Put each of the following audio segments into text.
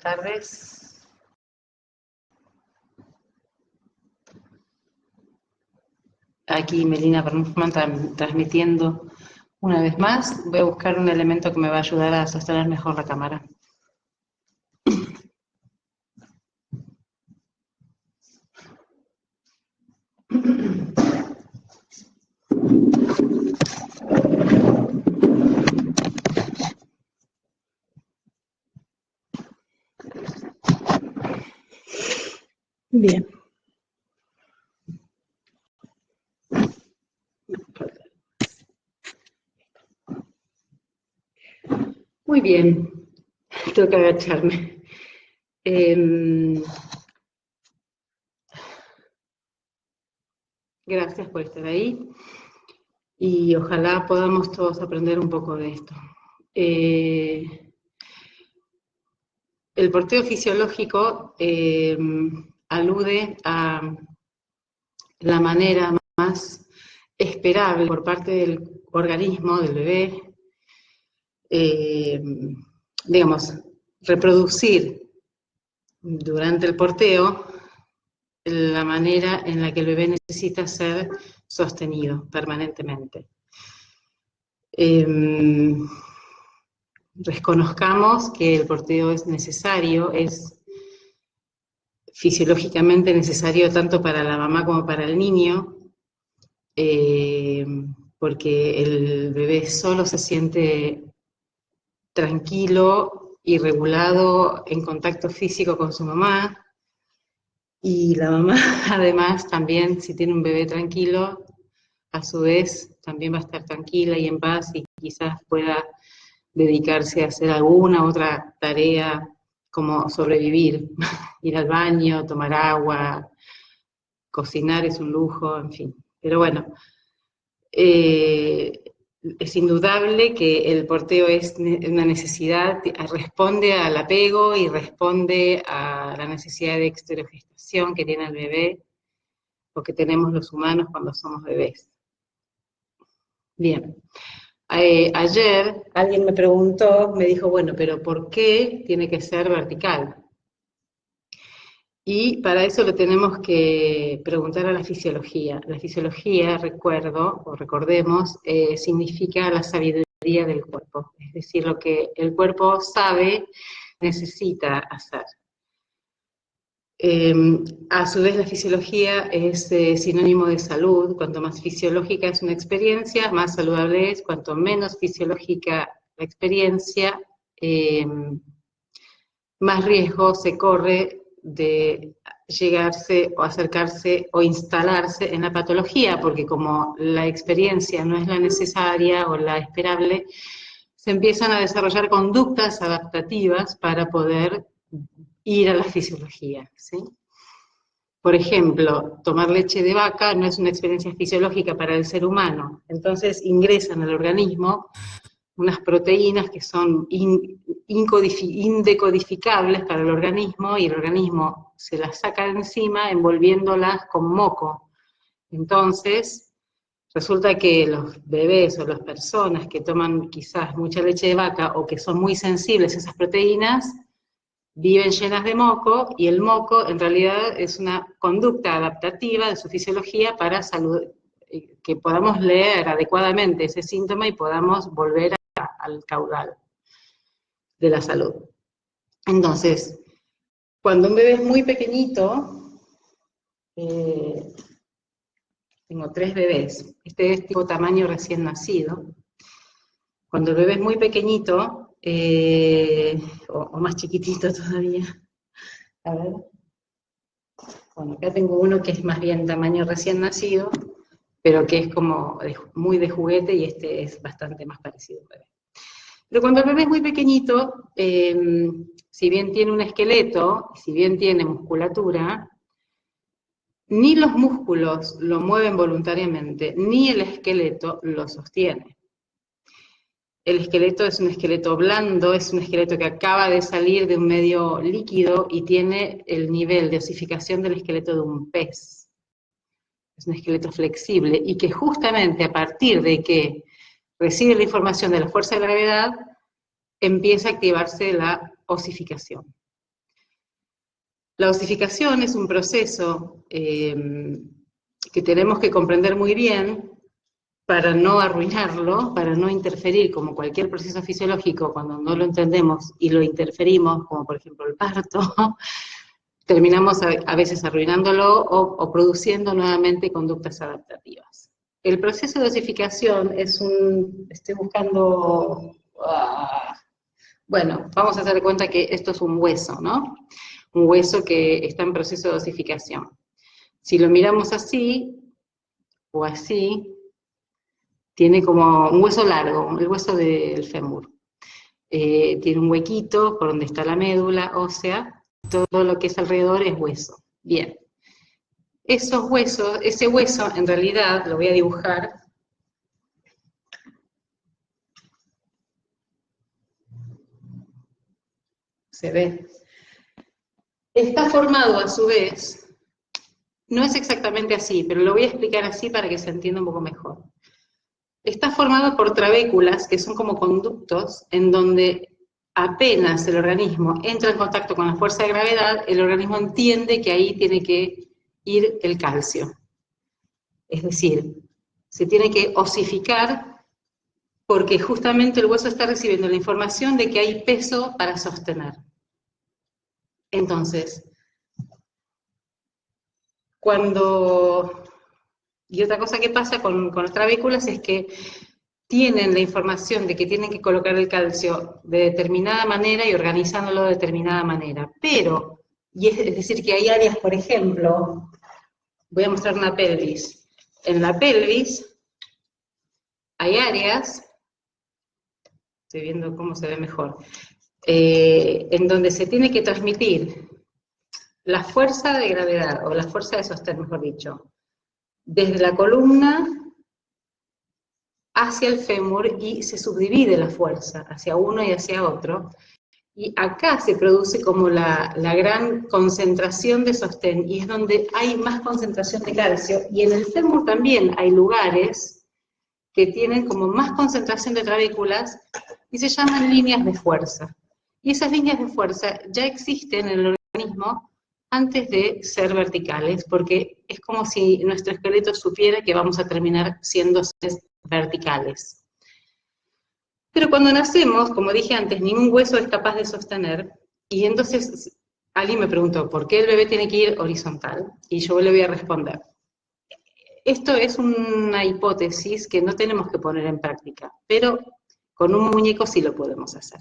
tardes. Aquí Melina Bernfman transmitiendo una vez más. Voy a buscar un elemento que me va a ayudar a sostener mejor la cámara. Bien. Muy bien. Tengo que agacharme. Gracias por estar ahí. Y ojalá podamos todos aprender un poco de esto. El porteo fisiológico alude a la manera más esperable por parte del organismo, del bebé, digamos, reproducir durante el porteo la manera en la que el bebé necesita ser sostenido permanentemente. Reconozcamos que el porteo es necesario, es fisiológicamente necesario tanto para la mamá como para el niño, porque el bebé solo se siente tranquilo y regulado en contacto físico con su mamá, y la mamá además también, si tiene un bebé tranquilo, a su vez también va a estar tranquila y en paz y quizás pueda dedicarse a hacer alguna otra tarea como sobrevivir, ir al baño, tomar agua, cocinar es un lujo, en fin. Pero bueno, es indudable que el porteo es una necesidad, responde al apego y responde a la necesidad de exteriorgestación que tiene el bebé o que tenemos los humanos cuando somos bebés. Bien. Ayer alguien me preguntó, me dijo, bueno, pero ¿por qué tiene que ser vertical? Y para eso le tenemos que preguntar a la fisiología. La fisiología, recuerdo, o recordemos, significa la sabiduría del cuerpo. Es decir, lo que el cuerpo sabe, necesita hacer. A su vez la fisiología es sinónimo de salud. Cuanto más fisiológica es una experiencia, más saludable es. Cuanto menos fisiológica la experiencia, más riesgo se corre de llegarse o acercarse o instalarse en la patología, porque como la experiencia no es la necesaria o la esperable, se empiezan a desarrollar conductas adaptativas para poder ir a la fisiología, ¿sí? Por ejemplo, tomar leche de vaca no es una experiencia fisiológica para el ser humano, entonces ingresan al organismo unas proteínas que son indecodificables para el organismo y el organismo se las saca de encima envolviéndolas con moco. Entonces, resulta que los bebés o las personas que toman quizás mucha leche de vaca o que son muy sensibles a esas proteínas, viven llenas de moco, y el moco en realidad es una conducta adaptativa de su fisiología para que podamos leer adecuadamente ese síntoma y podamos volver al caudal de la salud. Entonces, cuando un bebé es muy pequeñito, tengo 3 bebés, este es tipo tamaño recién nacido. Cuando el bebé es muy pequeñito, o más chiquitito todavía, a ver, bueno, acá tengo uno que es más bien tamaño recién nacido, pero que es como muy de juguete, y este es bastante más parecido a un bebé. Pero cuando el bebé es muy pequeñito, si bien tiene un esqueleto, si bien tiene musculatura, ni los músculos lo mueven voluntariamente, ni el esqueleto lo sostiene. El esqueleto es un esqueleto blando, es un esqueleto que acaba de salir de un medio líquido y tiene el nivel de osificación del esqueleto de un pez. Es un esqueleto flexible y que justamente a partir de que recibe la información de la fuerza de la gravedad, empieza a activarse la osificación. La osificación es un proceso que tenemos que comprender muy bien para no arruinarlo, para no interferir, como cualquier proceso fisiológico, cuando no lo entendemos y lo interferimos, como por ejemplo el parto, terminamos a veces arruinándolo o produciendo nuevamente conductas adaptativas. El proceso de osificación es estoy buscando, bueno, vamos a hacer de cuenta que esto es un hueso, ¿no? Un hueso que está en proceso de osificación. Si lo miramos así, o así, tiene como un hueso largo, el hueso del fémur. Tiene un huequito por donde está la médula ósea, todo lo que es alrededor es hueso. Bien. Esos huesos, ese hueso en realidad, lo voy a dibujar. Se ve. Está formado a su vez, no es exactamente así, pero lo voy a explicar así para que se entienda un poco mejor. Está formado por trabéculas, que son como conductos, en donde apenas el organismo entra en contacto con la fuerza de gravedad, el organismo entiende que ahí tiene que ir el calcio. Es decir, se tiene que osificar porque justamente el hueso está recibiendo la información de que hay peso para sostener. Entonces, y otra cosa que pasa con las trabéculas es que tienen la información de que tienen que colocar el calcio de determinada manera y organizándolo de determinada manera. Pero, es decir, que hay áreas, por ejemplo, voy a mostrar una pelvis. En la pelvis hay áreas, estoy viendo cómo se ve mejor, en donde se tiene que transmitir la fuerza de gravedad, o la fuerza de sostén, mejor dicho, desde la columna hacia el fémur y se subdivide la fuerza hacia uno y hacia otro, y acá se produce como la gran concentración de sostén, y es donde hay más concentración de calcio, y en el fémur también hay lugares que tienen como más concentración de trabéculas, y se llaman líneas de fuerza. Y esas líneas de fuerza ya existen en el organismo antes de ser verticales, porque es como si nuestro esqueleto supiera que vamos a terminar siendo seres verticales. Pero cuando nacemos, como dije antes, ningún hueso es capaz de sostener, y entonces alguien me preguntó, ¿por qué el bebé tiene que ir horizontal? Y yo le voy a responder. Esto es una hipótesis que no tenemos que poner en práctica, pero con un muñeco sí lo podemos hacer.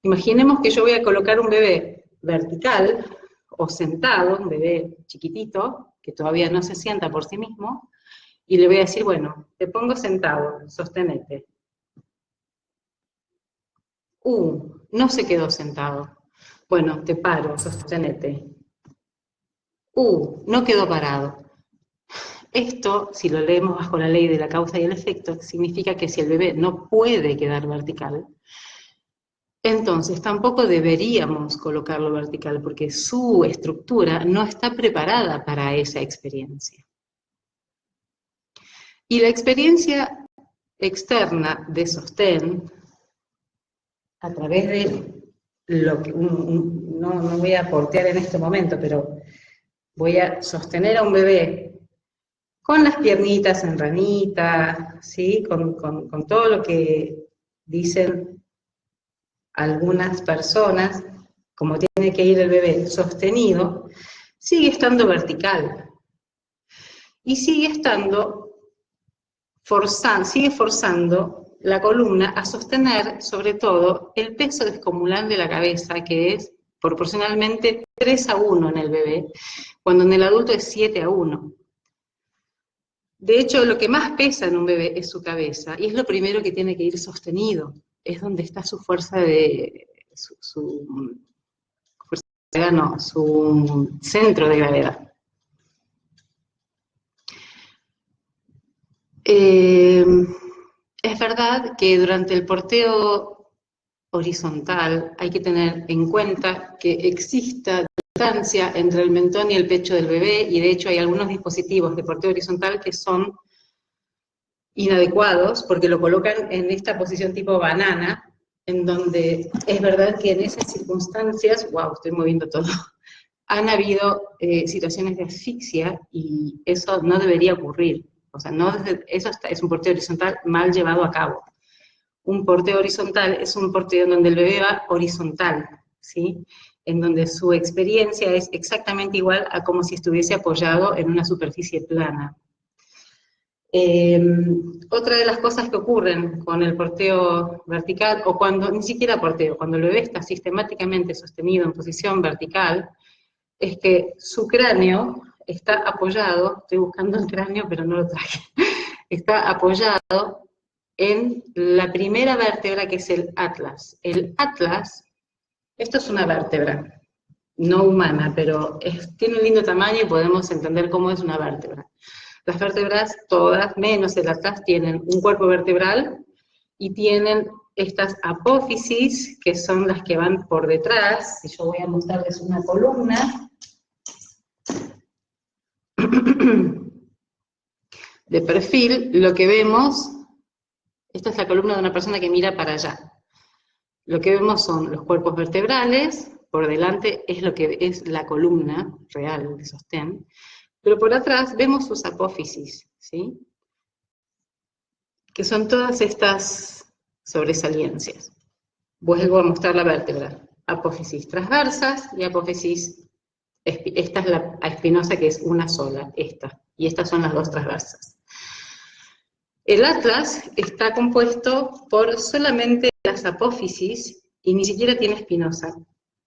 Imaginemos que yo voy a colocar un bebé vertical o sentado, un bebé chiquitito, que todavía no se sienta por sí mismo, y le voy a decir, bueno, te pongo sentado, sostenete. No se quedó sentado. Bueno, te paro, sostenete. No quedó parado. Esto, si lo leemos bajo la ley de la causa y el efecto, significa que si el bebé no puede quedar vertical, entonces tampoco deberíamos colocarlo vertical, porque su estructura no está preparada para esa experiencia. Y la experiencia externa de sostén, a través de lo que no voy a portear en este momento, pero voy a sostener a un bebé con las piernitas en ranita, ¿sí? Con todo lo que dicen algunas personas, como tiene que ir el bebé sostenido, sigue estando vertical. Y sigue forzando la columna a sostener, sobre todo, el peso descomunal de la cabeza, que es proporcionalmente 3:1 en el bebé, cuando en el adulto es 7:1. De hecho, lo que más pesa en un bebé es su cabeza, y es lo primero que tiene que ir sostenido. Es donde está su fuerza su centro de gravedad. Es verdad que durante el porteo horizontal hay que tener en cuenta que exista distancia entre el mentón y el pecho del bebé, y de hecho hay algunos dispositivos de porteo horizontal que son inadecuados porque lo colocan en esta posición tipo banana, en donde es verdad que en esas circunstancias, wow, estoy moviendo todo, han habido situaciones de asfixia y eso no debería ocurrir. O sea, eso es un porteo horizontal mal llevado a cabo. Un porteo horizontal es un porteo en donde el bebé va horizontal, ¿sí? En donde su experiencia es exactamente igual a como si estuviese apoyado en una superficie plana. Otra de las cosas que ocurren con el porteo vertical, o cuando, ni siquiera porteo, cuando el bebé está sistemáticamente sostenido en posición vertical, es que su cráneo está apoyado, estoy buscando el cráneo pero no lo traje, está apoyado en la primera vértebra que es el atlas. El atlas, esto es una vértebra, no humana, pero tiene un lindo tamaño y podemos entender cómo es una vértebra. Las vértebras, todas, menos el atlas, tienen un cuerpo vertebral y tienen estas apófisis, que son las que van por detrás. Si yo voy a mostrarles una columna de perfil, lo que vemos, esta es la columna de una persona que mira para allá. Lo que vemos son los cuerpos vertebrales, por delante es lo que es la columna real de sostén, pero por atrás vemos sus apófisis, ¿sí? Que son todas estas sobresaliencias. Vuelvo a mostrar la vértebra. Apófisis transversas y apófisis, esta es la espinosa que es una sola, esta, y estas son las dos transversas. El atlas está compuesto por solamente las apófisis y ni siquiera tiene espinosa,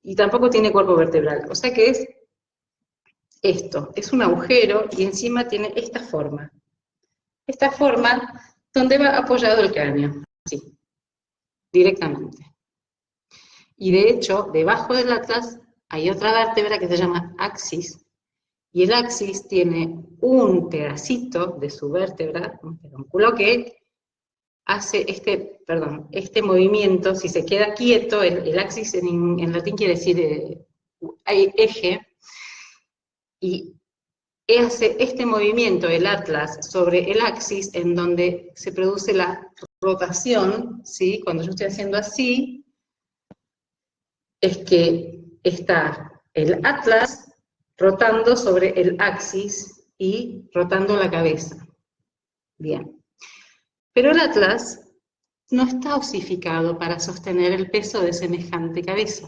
y tampoco tiene cuerpo vertebral, o sea que es esto, es un agujero y encima tiene esta forma donde va apoyado el cráneo, así, directamente. Y de hecho, debajo del atlas hay otra vértebra que se llama axis, y el axis tiene un pedacito de su vértebra, un pedúnculo, que hace este movimiento. Si se queda quieto, el axis en latín quiere decir eje, y hace este movimiento, el atlas, sobre el axis, en donde se produce la rotación, ¿sí? Cuando yo estoy haciendo así, es que está el atlas rotando sobre el axis y rotando la cabeza. Bien. Pero el atlas no está osificado para sostener el peso de semejante cabeza.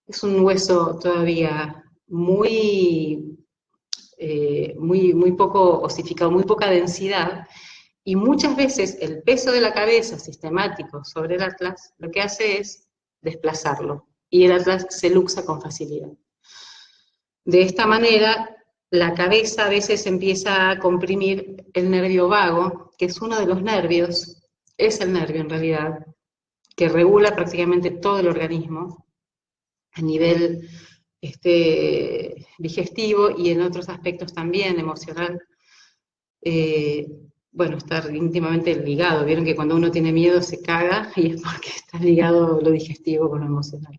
Es un hueso todavía muy poco osificado, muy poca densidad, y muchas veces el peso de la cabeza sistemático sobre el atlas lo que hace es desplazarlo, y el atlas se luxa con facilidad. De esta manera, la cabeza a veces empieza a comprimir el nervio vago, que es uno de los nervios, es el nervio en realidad, que regula prácticamente todo el organismo a nivel digestivo y en otros aspectos también, emocional. Bueno, está íntimamente ligado. Vieron que cuando uno tiene miedo se caga, y es porque está ligado lo digestivo con lo emocional.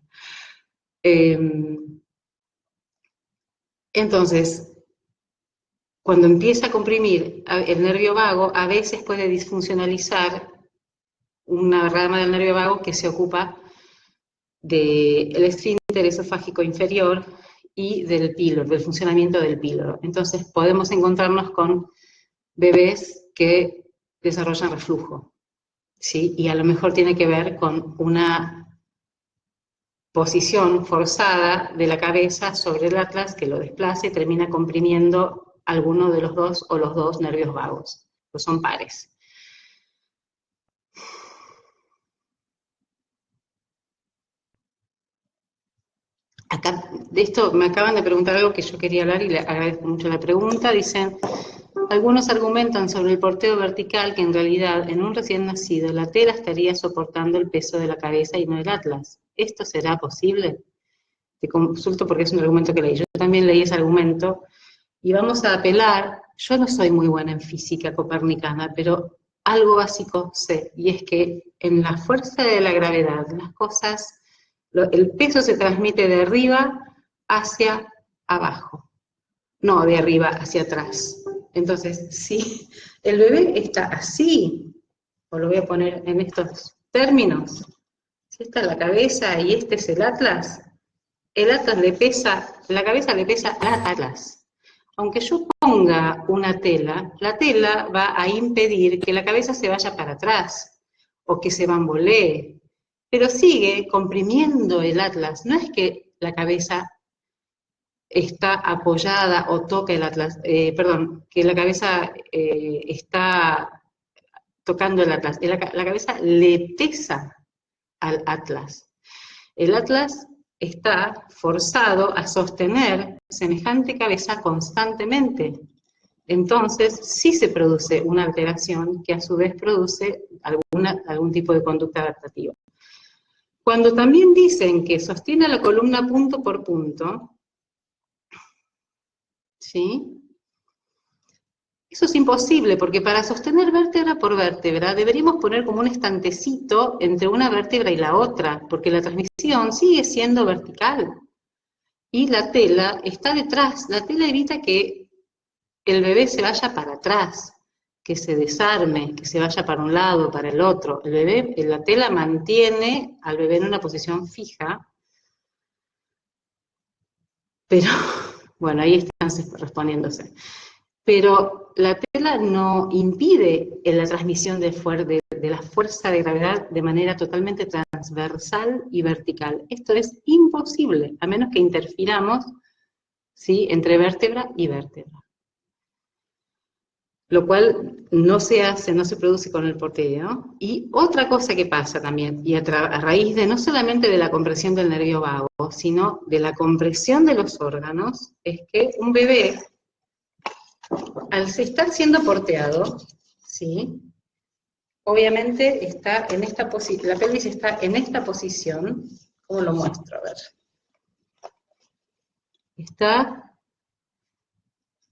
Entonces, cuando empieza a comprimir el nervio vago, a veces puede disfuncionalizar una rama del nervio vago que se ocupa del esfínter esofágico inferior y del píloro, del funcionamiento del píloro. Entonces podemos encontrarnos con bebés que desarrollan reflujo, ¿sí? Y a lo mejor tiene que ver con una posición forzada de la cabeza sobre el atlas que lo desplaza y termina comprimiendo alguno de los dos o los dos nervios vagos, pues son pares. Acá, de esto me acaban de preguntar algo que yo quería hablar y le agradezco mucho la pregunta. Dicen, algunos argumentan sobre el porteo vertical que en realidad en un recién nacido la tela estaría soportando el peso de la cabeza y no el atlas. ¿Esto será posible? Te consulto porque es un argumento que leí. Yo también leí ese argumento y vamos a apelar. Yo no soy muy buena en física copernicana, pero algo básico sé, y es que en la fuerza de la gravedad las cosas, el peso se transmite de arriba hacia abajo, no de arriba hacia atrás. Entonces, si el bebé está así, o lo voy a poner en estos términos, si esta es la cabeza y este es el atlas, el atlas le pesa, la cabeza le pesa al atlas. Aunque yo ponga una tela, la tela va a impedir que la cabeza se vaya para atrás o que se bambolee, pero sigue comprimiendo el atlas. No es que la cabeza está apoyada o toca el atlas, perdón, que la cabeza está tocando el atlas. La cabeza le pesa al atlas. El atlas está forzado a sostener semejante cabeza constantemente. Entonces, sí se produce una alteración que a su vez produce algún tipo de conducta adaptativa. Cuando también dicen que sostiene la columna punto por punto, ¿sí? Eso es imposible, porque para sostener vértebra por vértebra deberíamos poner como un estantecito entre una vértebra y la otra, porque la transmisión sigue siendo vertical. Y la tela está detrás, la tela evita que el bebé se vaya para atrás, que se desarme, que se vaya para un lado, para el otro. El bebé, la tela mantiene al bebé en una posición fija, pero, bueno, ahí están respondiéndose. Pero la tela no impide la transmisión de la fuerza de gravedad de manera totalmente transversal y vertical. Esto es imposible, a menos que interfiramos, ¿sí?, entre vértebra y vértebra. Lo cual no se hace, no se produce con el porteo. Y otra cosa que pasa también, y a raíz de no solamente de la compresión del nervio vago, sino de la compresión de los órganos, es que un bebé, al estar siendo porteado, ¿sí?, obviamente está en esta posición, la pelvis está en esta posición. ¿Cómo lo muestro? A ver. Está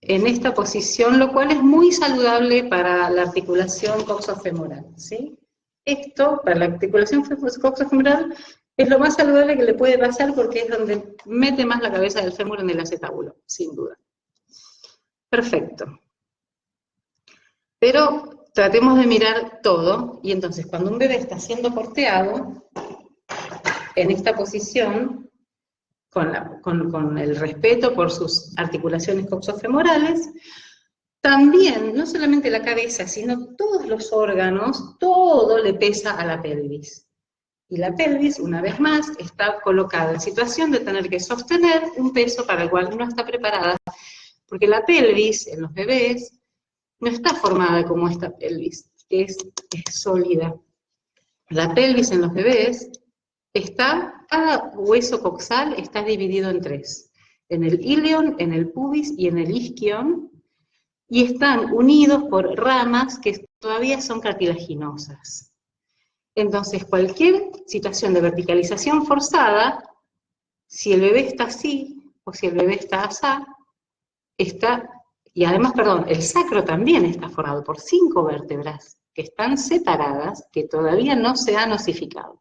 en esta posición, lo cual es muy saludable para la articulación coxofemoral, ¿sí? Esto, para la articulación coxofemoral, es lo más saludable que le puede pasar porque es donde mete más la cabeza del fémur en el acetábulo, sin duda. Perfecto. Pero tratemos de mirar todo, y entonces cuando un bebé está siendo porteado, en esta posición, con el respeto por sus articulaciones coxofemorales, también, no solamente la cabeza, sino todos los órganos, todo le pesa a la pelvis. Y la pelvis, una vez más, está colocada en situación de tener que sostener un peso para el cual no está preparada, porque la pelvis en los bebés no está formada como esta pelvis, que es sólida. La pelvis en los bebés cada hueso coxal está dividido en tres: en el ilion, en el pubis y en el isquion, y están unidos por ramas que todavía son cartilaginosas. Entonces, cualquier situación de verticalización forzada, si el bebé está así, o si el bebé está asá, y además, perdón, el sacro también está formado por 5 vértebras que están separadas, que todavía no se han osificado.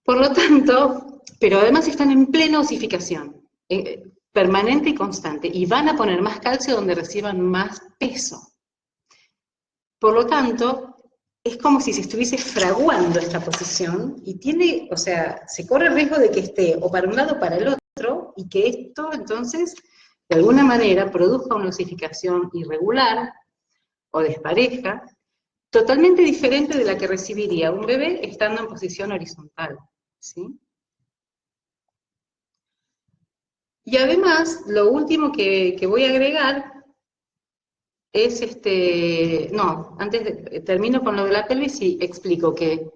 Por lo tanto, pero además están en plena osificación, permanente y constante, y van a poner más calcio donde reciban más peso. Por lo tanto, es como si se estuviese fraguando esta posición, y tiene, o sea, se corre el riesgo de que esté o para un lado o para el otro, y que esto, entonces, de alguna manera, produzca una osificación irregular o despareja, totalmente diferente de la que recibiría un bebé estando en posición horizontal, ¿sí? Y además, lo último que voy a agregar es termino con lo de la pelvis y explico que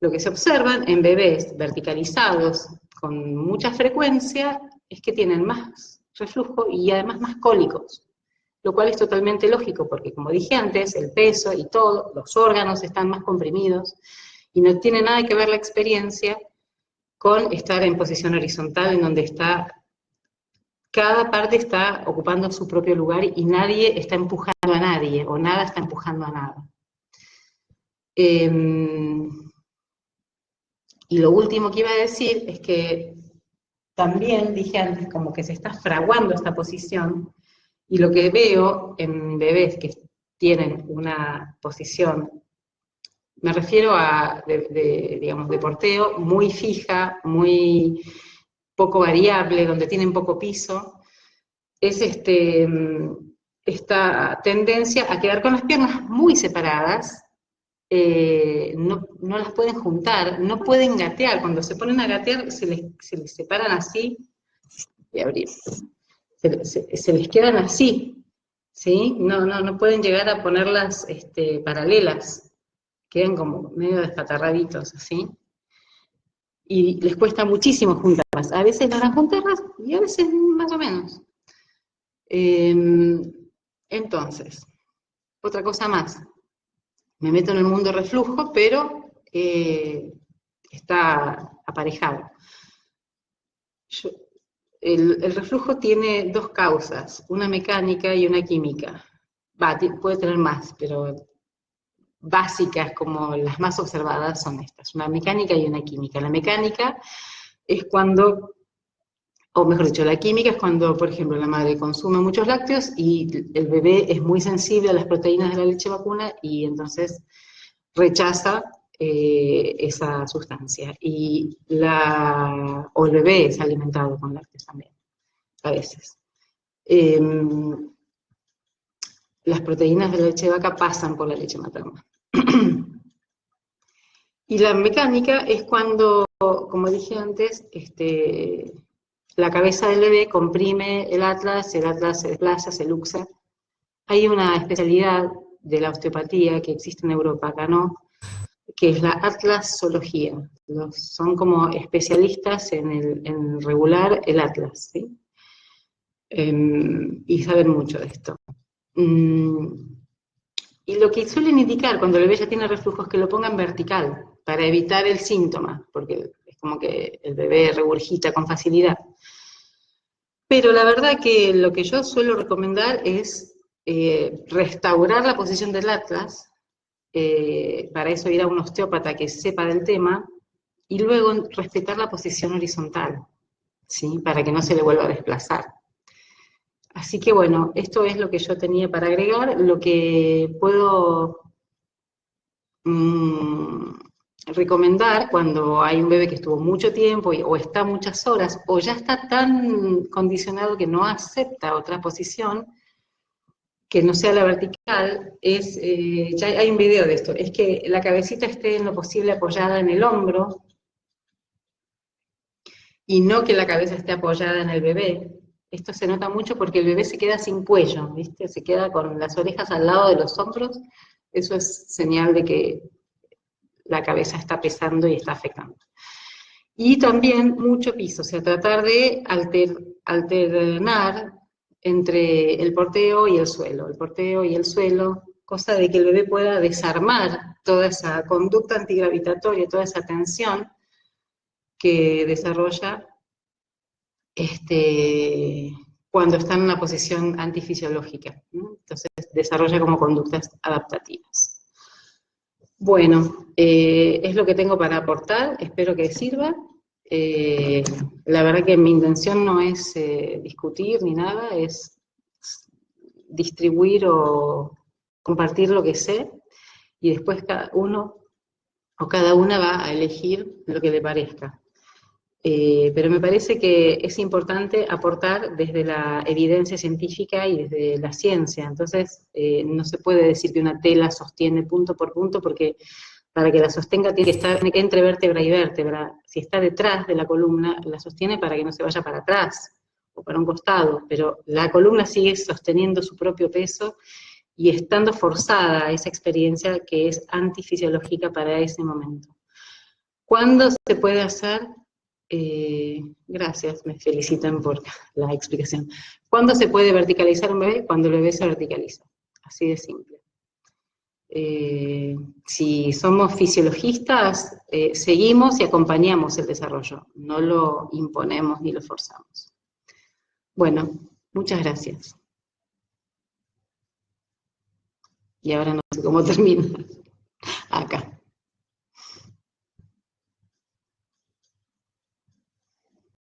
lo que se observan en bebés verticalizados con mucha frecuencia es que tienen más reflujo y además más cólicos, lo cual es totalmente lógico porque, como dije antes, el peso y todo, los órganos están más comprimidos y no tiene nada que ver la experiencia con estar en posición horizontal, en donde cada parte está ocupando su propio lugar y nadie está empujando a nadie, o nada está empujando a nada. Y lo último que iba a decir es que también dije antes como que se está fraguando esta posición, y lo que veo en bebés que tienen una posición me refiero a, digamos, de porteo, muy fija, muy poco variable, donde tienen poco piso, es esta tendencia a quedar con las piernas muy separadas, no las pueden juntar, no pueden gatear. Cuando se ponen a gatear se les separan así, y abrir, se les quedan así, ¿sí? No pueden llegar a ponerlas paralelas, quedan como medio despatarraditos, así. Y les cuesta muchísimo juntarlas. A veces logran juntarlas y a veces más o menos. Entonces, otra cosa más. Me meto en el mundo reflujo, pero está aparejado. El reflujo tiene dos causas, una mecánica y una química. Puede tener más, pero básicas, como las más observadas, son estas, una mecánica y una química. La mecánica es cuando, o mejor dicho, la química es cuando, por ejemplo, la madre consume muchos lácteos y el bebé es muy sensible a las proteínas de la leche vacuna y entonces rechaza esa sustancia. O el bebé es alimentado con lácteos también, a veces. Las proteínas de la leche de vaca pasan por la leche materna. Y la mecánica es cuando, como dije antes, la cabeza del bebé comprime el atlas se desplaza, se luxa. Hay una especialidad de la osteopatía que existe en Europa, acá no, que es la atlasología. Son como especialistas en regular el atlas, ¿sí? Y saben mucho de esto. Y lo que suelen indicar cuando el bebé ya tiene reflujo es que lo pongan vertical, para evitar el síntoma, porque es como que el bebé regurgita con facilidad. Pero la verdad que lo que yo suelo recomendar es restaurar la posición del atlas, para eso ir a un osteópata que sepa del tema, y luego respetar la posición horizontal, ¿sí? Para que no se le vuelva a desplazar. Así que bueno, esto es lo que yo tenía para agregar. Lo que puedo recomendar cuando hay un bebé que estuvo mucho tiempo o está muchas horas, o ya está tan condicionado que no acepta otra posición, que no sea la vertical, ya hay un video de esto, es que la cabecita esté en lo posible apoyada en el hombro, y no que la cabeza esté apoyada en el bebé. Esto se nota mucho porque el bebé se queda sin cuello, ¿viste? Se queda con las orejas al lado de los hombros. Eso es señal de que la cabeza está pesando y está afectando. Y también mucho piso, o sea, tratar de alternar entre el porteo y el suelo, cosa de que el bebé pueda desarmar toda esa conducta antigravitatoria, toda esa tensión que desarrolla cuando está en una posición antifisiológica, ¿no? Entonces desarrolla como conductas adaptativas. Bueno, es lo que tengo para aportar, espero que sirva. La verdad que mi intención no es discutir ni nada, es distribuir o compartir lo que sé, y después cada uno o cada una va a elegir lo que le parezca. Pero me parece que es importante aportar desde la evidencia científica y desde la ciencia. Entonces, no se puede decir que una tela sostiene punto por punto, porque para que la sostenga tiene que estar entre vértebra y vértebra. Si está detrás de la columna, la sostiene para que no se vaya para atrás o para un costado, pero la columna sigue sosteniendo su propio peso y estando forzada a esa experiencia que es antifisiológica para ese momento. ¿Cuándo se puede hacer? Gracias, me felicitan por la explicación. ¿Cuándo se puede verticalizar un bebé? Cuando el bebé se verticaliza, así de simple. Si somos fisiologistas, seguimos y acompañamos el desarrollo, no lo imponemos ni lo forzamos. Bueno, muchas gracias. Y ahora no sé cómo termina.